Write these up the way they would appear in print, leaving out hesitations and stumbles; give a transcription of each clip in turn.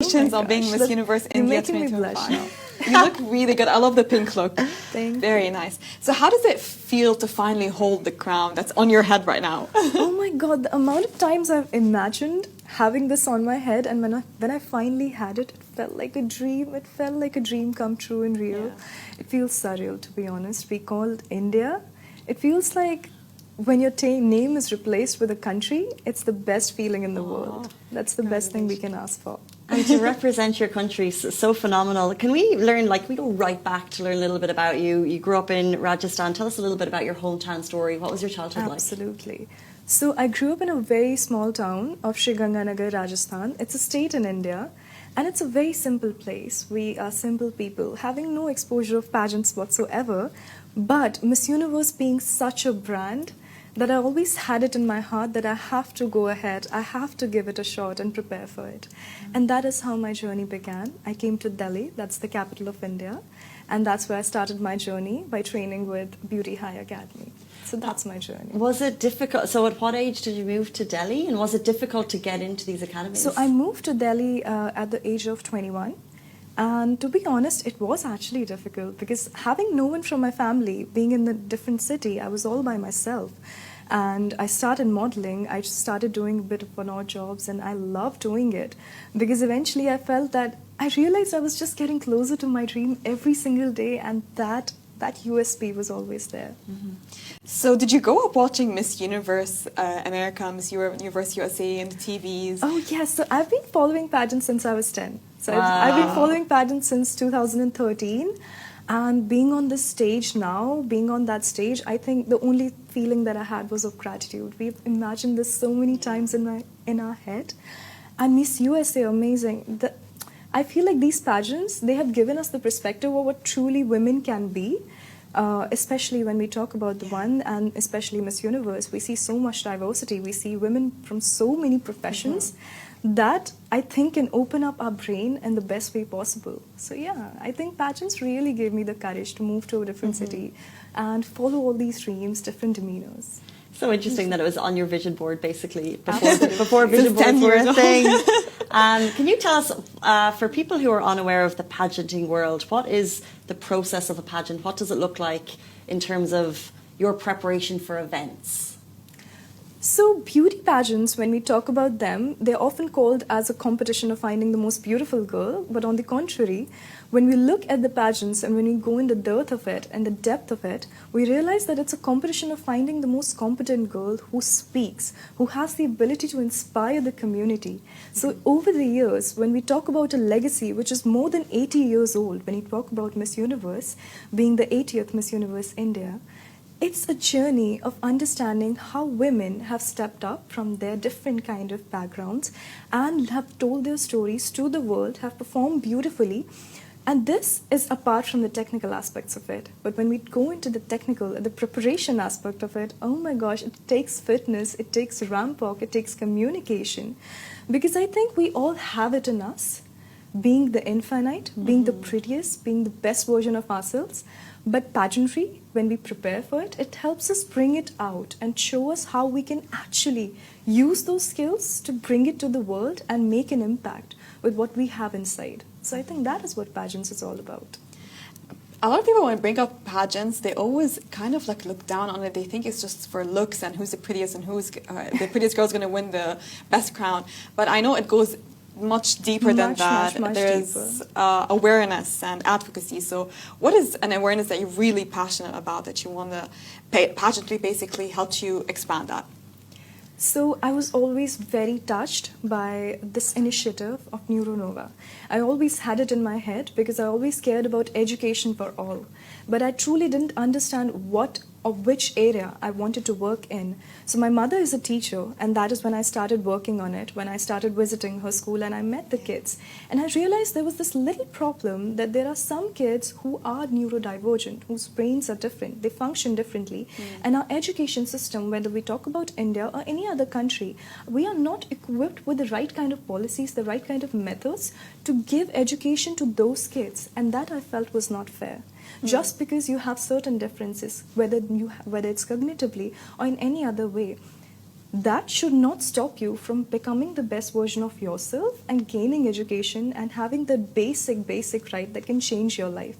Congratulations on being Miss Universe India You're making me blush 2025. now. You look really good. I love the pink look. Thank Very nice. So how does it feel to finally hold the crown that's on your head right now? Oh my God, the amount of times I've imagined having this on my head, and when I finally had it, it felt like a dream. It felt like a dream come true and real. Yeah. It feels surreal, to be honest. We called India. It feels like when your name is replaced with a country, it's the best feeling in the world. That's the best thing we can ask for. And to represent your country so phenomenal. Can we learn, like, we go right back to learn a little bit about you. You grew up in Rajasthan. Tell us a little bit about your hometown story. What was your childhood like? Absolutely. So I grew up in a very small town of Sri Ganganagar, Rajasthan. It's a state in India. And it's a very simple place. We are simple people, having no exposure of pageants whatsoever. But Miss Universe being such a brand, that I always had it in my heart that I have to go ahead, I have to give it a shot and prepare for it. And that is how my journey began. I came to Delhi, that's the capital of India, and that's where I started my journey by training with Beauty High Academy. So that's my journey. Was it difficult? So at what age did you move to Delhi, and was it difficult to get into these academies? So I moved to Delhi at the age of 21. And to be honest, it was actually difficult because having no one from my family, being in a different city, I was all by myself. And I started modeling, I started doing a bit of odd jobs, and I loved doing it. Because eventually I felt that I realized I was just getting closer to my dream every single day, and that USP was always there. Mm-hmm. So did you grow up watching Miss Universe America, Miss Universe USA and the TVs? Oh yes, so I've been following pageants since I was 10. So I've been following pageants since 2013. And being on this stage now, being on that stage, I think the only feeling that I had was of gratitude. We've imagined this so many times in our head. And Miss USA, amazing. I feel like these pageants, they have given us the perspective of what truly women can be. Especially when we talk about the one, and especially Miss Universe, we see so much diversity. We see women from so many professions that I think can open up our brain in the best way possible. So yeah, I think pageants really gave me the courage to move to a different city and follow all these dreams, different demeanors. So interesting that it was on your vision board, basically, before vision boards were a old. thing. Can you tell us, for people who are unaware of the pageanting world, what is the process of a pageant? What does it look like in terms of your preparation for events? So beauty pageants, when we talk about them, they're often called as a competition of finding the most beautiful girl. But on the contrary, when we look at the pageants and when we go in the depth of it and the depth of it, we realize that it's a competition of finding the most competent girl who speaks, who has the ability to inspire the community. So over the years, when we talk about a legacy which is more than 80 years old, when we talk about Miss Universe being the 80th Miss Universe India, it's a journey of understanding how women have stepped up from their different kind of backgrounds and have told their stories to the world, have performed beautifully. And this is apart from the technical aspects of it. But when we go into the preparation aspect of it, oh my gosh, it takes fitness, it takes ramp walk, it takes communication. Because I think we all have it in us, being the infinite, being the prettiest, being the best version of ourselves. But pageantry, when we prepare for it, it helps us bring it out and show us how we can actually use those skills to bring it to the world and make an impact with what we have inside. So I think that is what pageants is all about. A lot of people, when they bring up pageants, they always kind of like look down on it. They think it's just for looks and who's the prettiest and who's the prettiest girl's going to win the best crown. But I know it goes much deeper than that. Much There's awareness and advocacy. So what is an awareness that you're really passionate about, that you want to pageantry basically helped you expand that? So I was always very touched by this initiative of Neuronova. I always had it in my head because I always cared about education for all. But I truly didn't understand what or which area I wanted to work in. So my mother is a teacher, and that is when I started working on it, when I started visiting her school and I met the kids. And I realized there was this little problem that there are some kids who are neurodivergent, whose brains are different, they function differently. And our education system, whether we talk about India or any other country, we are not equipped with the right kind of policies, the right kind of methods to give education to those kids. And that I felt was not fair. Just because you have certain differences, whether it's cognitively or in any other way, that should not stop you from becoming the best version of yourself and gaining education and having the basic right that can change your life.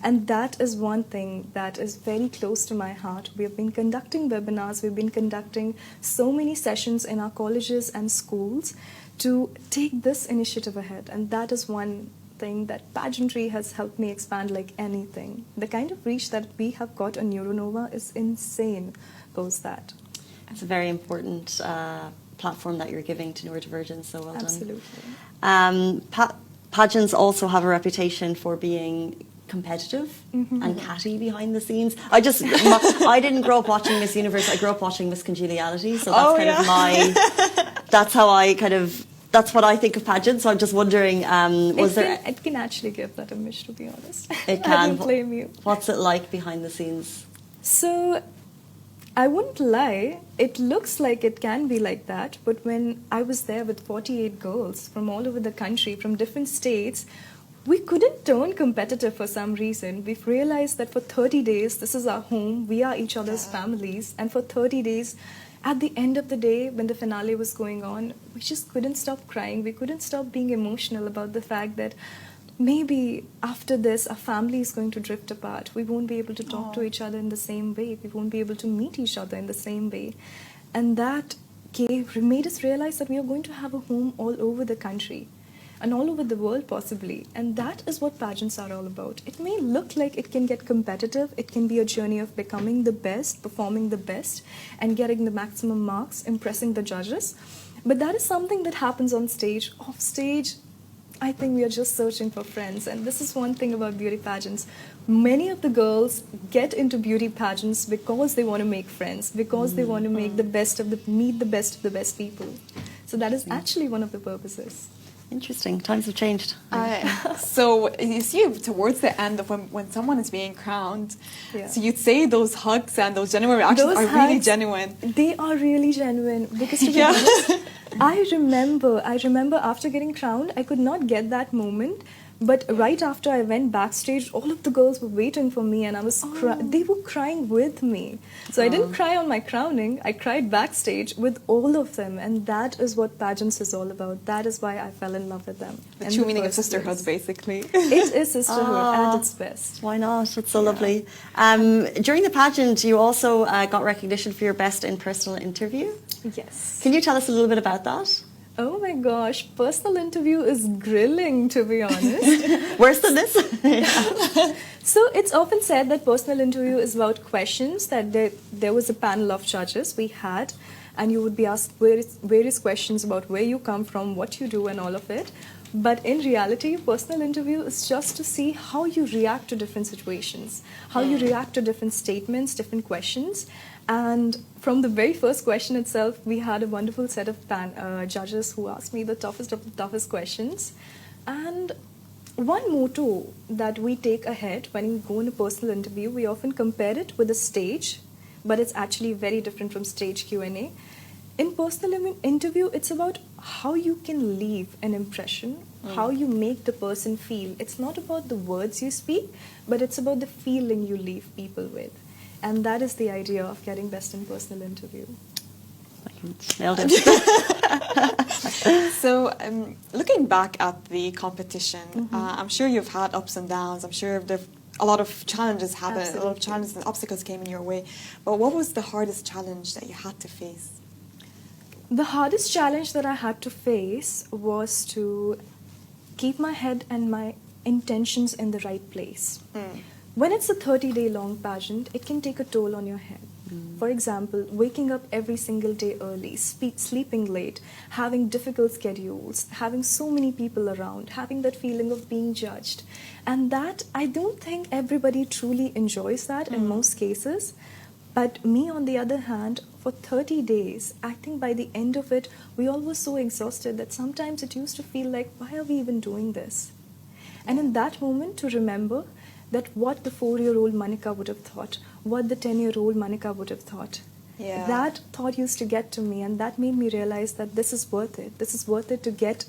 And that is one thing that is very close to my heart. We have been conducting webinars, we've been conducting so many sessions in our colleges and schools to take this initiative ahead. And that is one thing that pageantry has helped me expand like anything. The kind of reach that we have got on Neuronova is insane post that. It's a very important platform that you're giving to neurodivergents, so well Absolutely. done. Pageants also have a reputation for being competitive and catty behind the scenes. I didn't grow up watching Miss Universe. I grew up watching Miss Congeniality, so that's that's what I think of pageants. So I'm just wondering, It can actually give that image, to be honest. It can. I don't blame you. What's it like behind the scenes? So, I wouldn't lie, it looks like it can be like that, but when I was there with 48 girls from all over the country, from different states, we couldn't turn competitive for some reason. We've realized that for 30 days, this is our home, we are each other's families, and for 30 days, at the end of the day, when the finale was going on, we just couldn't stop crying. We couldn't stop being emotional about the fact that maybe after this, our family is going to drift apart. We won't be able to talk to each other in the same way. We won't be able to meet each other in the same way. And that made us realize that we are going to have a home all over the country and all over the world possibly. And that is what pageants are all about. It may look like it can get competitive. It can be a journey of becoming the best, performing the best, and getting the maximum marks, impressing the judges. But that is something that happens on stage. Off stage, I think we are just searching for friends. And this is one thing about beauty pageants. Many of the girls get into beauty pageants because they want to make friends, because they want to meet the best of the best people. So that is actually one of the purposes. Interesting. Times have changed. So you see towards the end of when someone is being crowned, so you'd say those hugs and those genuine reactions are really genuine. They are really genuine because to be honest, I remember after getting crowned, I could not get that moment. But right after I went backstage, all of the girls were waiting for me, and I was they were crying with me. So I didn't cry on my crowning. I cried backstage with all of them, and that is what pageants is all about. That is why I fell in love with them. The true meaning of sisterhood, basically. It is sisterhood at its best. Why not? It's so lovely. During the pageant, you also got recognition for your best in personal interview. Yes. Can you tell us a little bit about that? Oh my gosh, personal interview is grilling, to be honest. Worse than this? So it's often said that personal interview is about questions, that there was a panel of judges we had, and you would be asked various questions about where you come from, what you do, and all of it. But in reality, personal interview is just to see how you react to different situations, how you react to different statements, different questions. And from the very first question itself, we had a wonderful set of judges who asked me the toughest of the toughest questions. And one motto that we take ahead when we go in a personal interview, we often compare it with a stage, but it's actually very different from stage Q&A. In personal interview, it's about how you can leave an impression, how you make the person feel. It's not about the words you speak, but it's about the feeling you leave people with. And that is the idea of getting best in personal interview. Nailed it. So, looking back at the competition, I'm sure you've had ups and downs. I'm sure a lot of challenges happened, Absolutely. a lot of challenges and obstacles came in your way. But what was the hardest challenge that you had to face? The hardest challenge that I had to face was to keep my head and my intentions in the right place. When it's a 30-day long pageant, it can take a toll on your head. For example, waking up every single day early, sleeping late, having difficult schedules, having so many people around, having that feeling of being judged. And that, I don't think everybody truly enjoys that in most cases. But me, on the other hand, for 30 days, I think by the end of it, we all were so exhausted that sometimes it used to feel like, why are we even doing this? And in that moment, to remember that what the 4-year-old Manika would have thought, what the 10-year-old Manika would have thought. That thought used to get to me, and that made me realize that this is worth it. This is worth it to get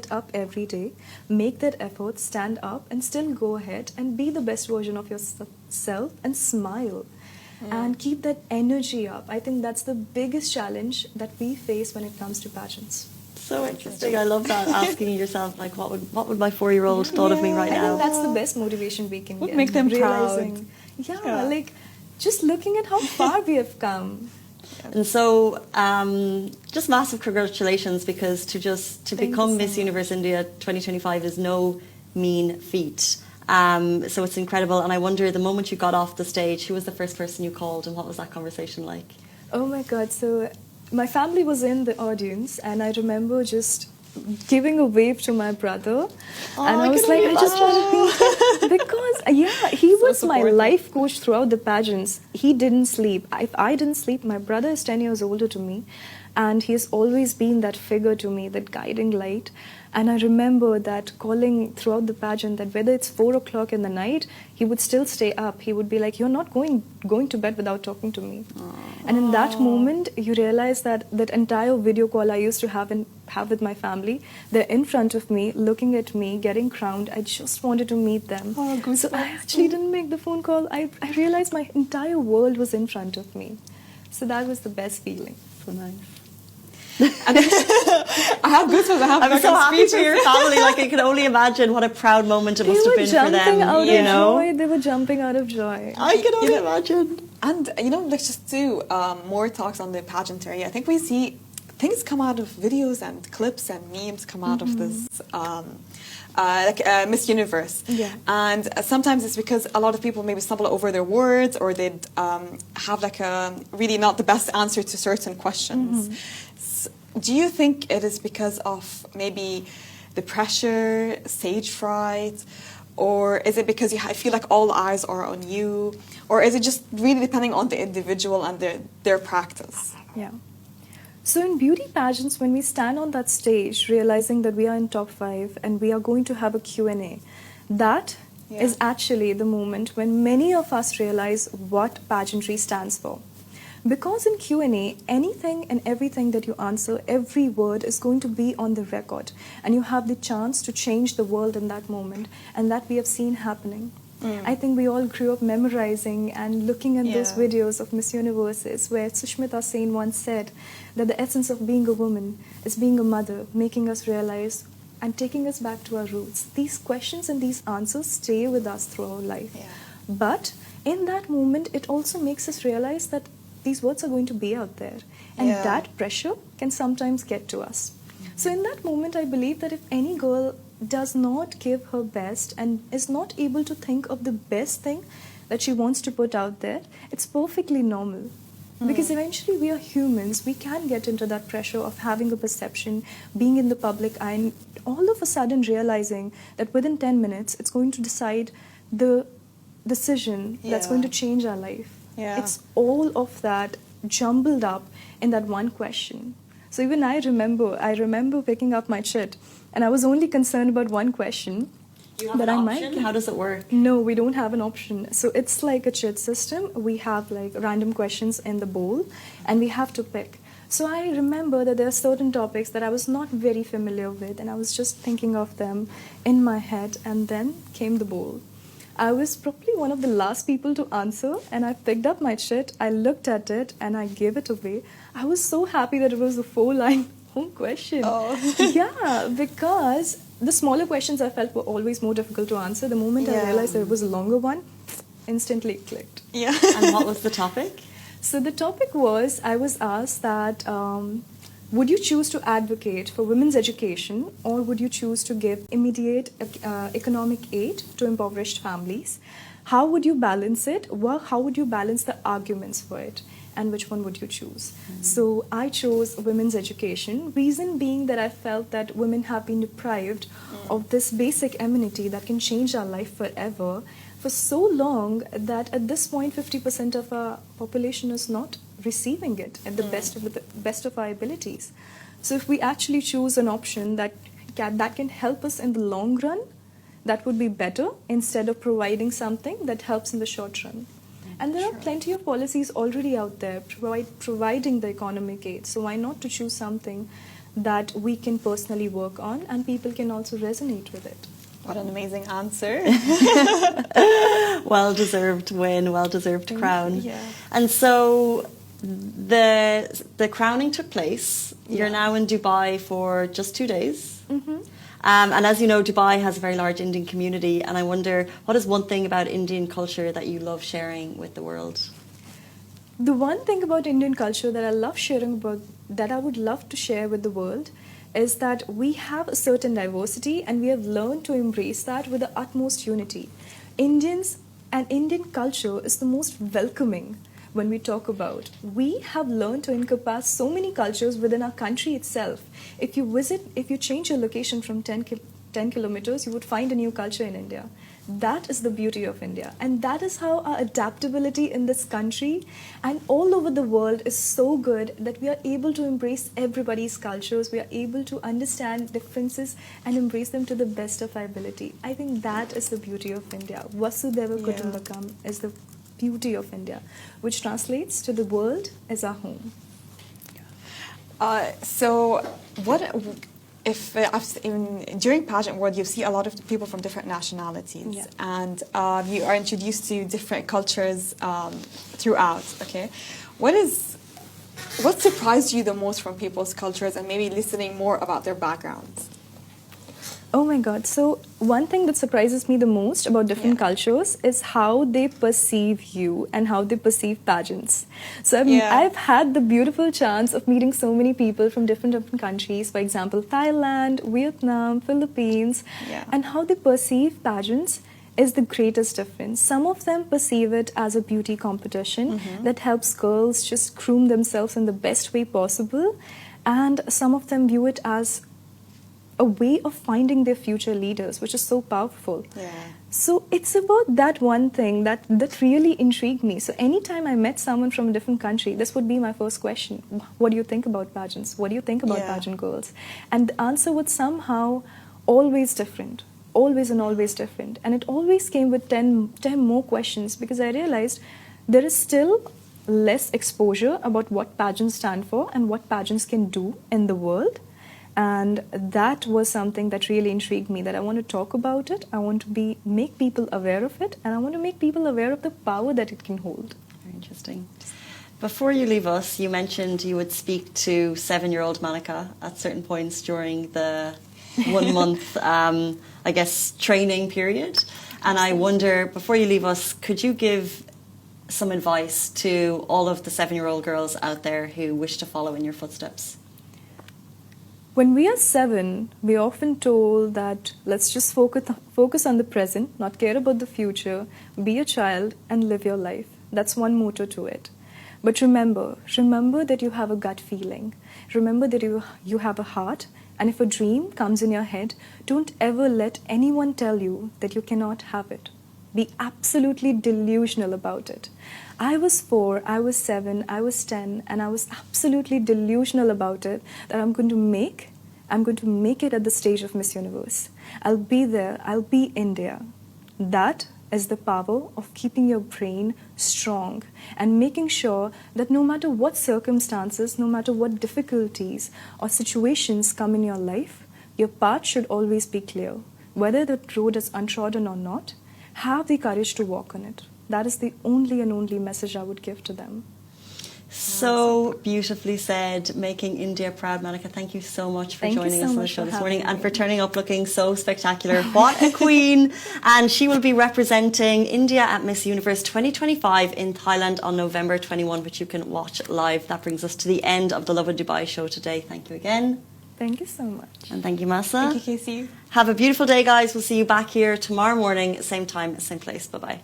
up every day, make that effort, stand up, and still go ahead and be the best version of yourself and smile. and keep that energy up. I think that's the biggest challenge that we face when it comes to pageants. So interesting. I love that. Asking yourself, like, what would my 4-year-old thought of me right I now? think that's the best motivation we can Would get. make them realizing, proud. Yeah, like just looking at how far we have come. And so, just massive congratulations, because to Thank become you so Miss much. Universe India 2025 is no mean feat. So it's incredible. And I wonder, the moment you got off the stage, who was the first person you called, and what was that conversation like? Oh my God! So my family was in the audience, and I remember just giving a wave to my brother, and I was like, I just want to be, because he was my supportive. life coach throughout the pageants. He didn't sleep. If I didn't sleep, my brother is 10 years older to me, and he has always been that figure to me, that guiding light. And I remember that calling throughout the pageant that whether it's 4 o'clock in the night, he would still stay up. He would be like, "You're not going to bed without talking to me." And in that moment, you realize that that entire video call I used to have with my family, they're in front of me, looking at me, getting crowned. I just wanted to meet them. So I actually didn't make the phone call. I realized my entire world was in front of me. So that was the best feeling. So nice. I have goosebumps. I'm so happy for your family. Like, I can only imagine what a proud moment it must have been for them. Out You of know, joy. They were jumping out of joy. I can only imagine. And, let's just do more talks on the pageantry. I think we see things come out of videos and clips and memes come out of this, Miss Universe. Yeah. And sometimes it's because a lot of people maybe stumble over their words, or they'd have like a really not the best answer to certain questions. Do you think it is because of maybe the pressure, stage fright, or is it because you feel like all eyes are on you, or is it just really depending on the individual and their practice? Yeah. So in beauty pageants, when we stand on that stage, realizing that we are in top 5 and we are going to have a Q&A, that is actually the moment when many of us realize what pageantry stands for. Because in Q&A, anything and everything that you answer, every word is going to be on the record, and you have the chance to change the world in that moment, and that we have seen happening. I think we all grew up memorizing and looking at those videos of Miss Universes, where Sushmita Sen once said that the essence of being a woman is being a mother, making us realize and taking us back to our roots. These questions and these answers stay with us through our life. But in that moment, it also makes us realize that these words are going to be out there, and that pressure can sometimes get to us. So in that moment, I believe that if any girl does not give her best and is not able to think of the best thing that she wants to put out there, it's perfectly normal. Because eventually we are humans, we can get into that pressure of having a perception, being in the public eye, and all of a sudden realizing that within 10 minutes it's going to decide the decision that's going to change our life. It's all of that jumbled up in that one question. So even I remember picking up my chit, and I was only concerned about one question. You have an option? How does it work? No, we don't have an option. So it's like a chit system. We have like random questions in the bowl, and we have to pick. So I remember that there are certain topics that I was not very familiar with, and I was just thinking of them in my head, and then came the bowl. I was probably one of the last people to answer, and I picked up my chit, I looked at it, and I gave it away. I was so happy that it was a 4-line home question. Yeah, because the smaller questions I felt were always more difficult to answer. The moment I realized that it was a longer one, instantly it clicked. And what was the topic? So the topic was, I was asked that, would you choose to advocate for women's education, or would you choose to give immediate economic aid to impoverished families? How would you balance it? Well, how would you balance the arguments for it? And which one would you choose? So I chose women's education, reason being that I felt that women have been deprived of this basic amenity that can change our life forever for so long that at this point 50% of our population is not receiving it at the best of our abilities. So if we actually choose an option that can help us in the long run, that would be better instead of providing something that helps in the short run. And there are plenty of policies already out there providing the economic aid. So why not to choose something that we can personally work on and people can also resonate with it? What an amazing answer. Well-deserved win, well-deserved crown. Yeah. And so the crowning took place. You're Yeah. now in Dubai for just 2 days. Mm-hmm. And as you know, Dubai has a very large Indian community. And I wonder, what is one thing about Indian culture that you love sharing with the world? The one thing about Indian culture that I love sharing about, that I would love to share with the world, is that we have a certain diversity and we have learned to embrace that with the utmost unity. Indians and Indian culture is the most welcoming when we talk about. We have learned to encompass so many cultures within our country itself. If you change your location from 10 kilometers, you would find a new culture in India. That is the beauty of India. And that is how our adaptability in this country and all over the world is so good that we are able to embrace everybody's cultures. We are able to understand differences and embrace them to the best of our ability. I think that is the beauty of India. Vasudhaiva Kutumbakam is the beauty of India, which translates to the world as our home. So what if during pageant world you see a lot of people from different nationalities, and you are introduced to different cultures throughout, okay, what surprised you the most from people's cultures, and maybe listening more about their backgrounds? Oh my God. So one thing that surprises me the most about different cultures is how they perceive you and how they perceive pageants. So I've had the beautiful chance of meeting so many people from different countries, for example, Thailand, Vietnam, Philippines, and how they perceive pageants is the greatest difference. Some of them perceive it as a beauty competition that helps girls just groom themselves in the best way possible, and some of them view it as a way of finding their future leaders, which is so powerful. So it's about that one thing that really intrigued me. So anytime I met someone from a different country, this would be my first question. What do you think about pageants? What do you think about pageant girls? And the answer was somehow always different. Always and always different. And it always came with 10 more questions, because I realized there is still less exposure about what pageants stand for and what pageants can do in the world. And that was something that really intrigued me, that I want to talk about it, I want to make people aware of it, and I want to make people aware of the power that it can hold. Very interesting. Before you leave us, you mentioned you would speak to 7-year-old Manika at certain points during the 1 month, I guess, training period. And I wonder, before you leave us, could you give some advice to all of the 7-year-old girls out there who wish to follow in your footsteps? When we are 7, we are often told that let's just focus on the present, not care about the future, be a child and live your life. That's one motto to it. But remember that you have a gut feeling. Remember that you have a heart, and if a dream comes in your head, don't ever let anyone tell you that you cannot have it. Be absolutely delusional about it. I was 4, I was 7, I was 10, and I was absolutely delusional about it, that I'm going to make it at the stage of Miss Universe. I'll be there, I'll be India. That is the power of keeping your brain strong and making sure that no matter what circumstances, no matter what difficulties or situations come in your life, your path should always be clear. Whether the road is untrodden or not, have the courage to walk on it. That is the only and only message I would give to them. So beautifully said, making India proud. Manika, thank you so much for joining us on the show this morning and for turning up looking so spectacular. What a queen! And she will be representing India at Miss Universe 2025 in Thailand on November 21, which you can watch live. That brings us to the end of the Love in Dubai show today. Thank you again. Thank you so much. And thank you, Masa. Thank you, Casey. Have a beautiful day, guys. We'll see you back here tomorrow morning, same time, same place. Bye-bye.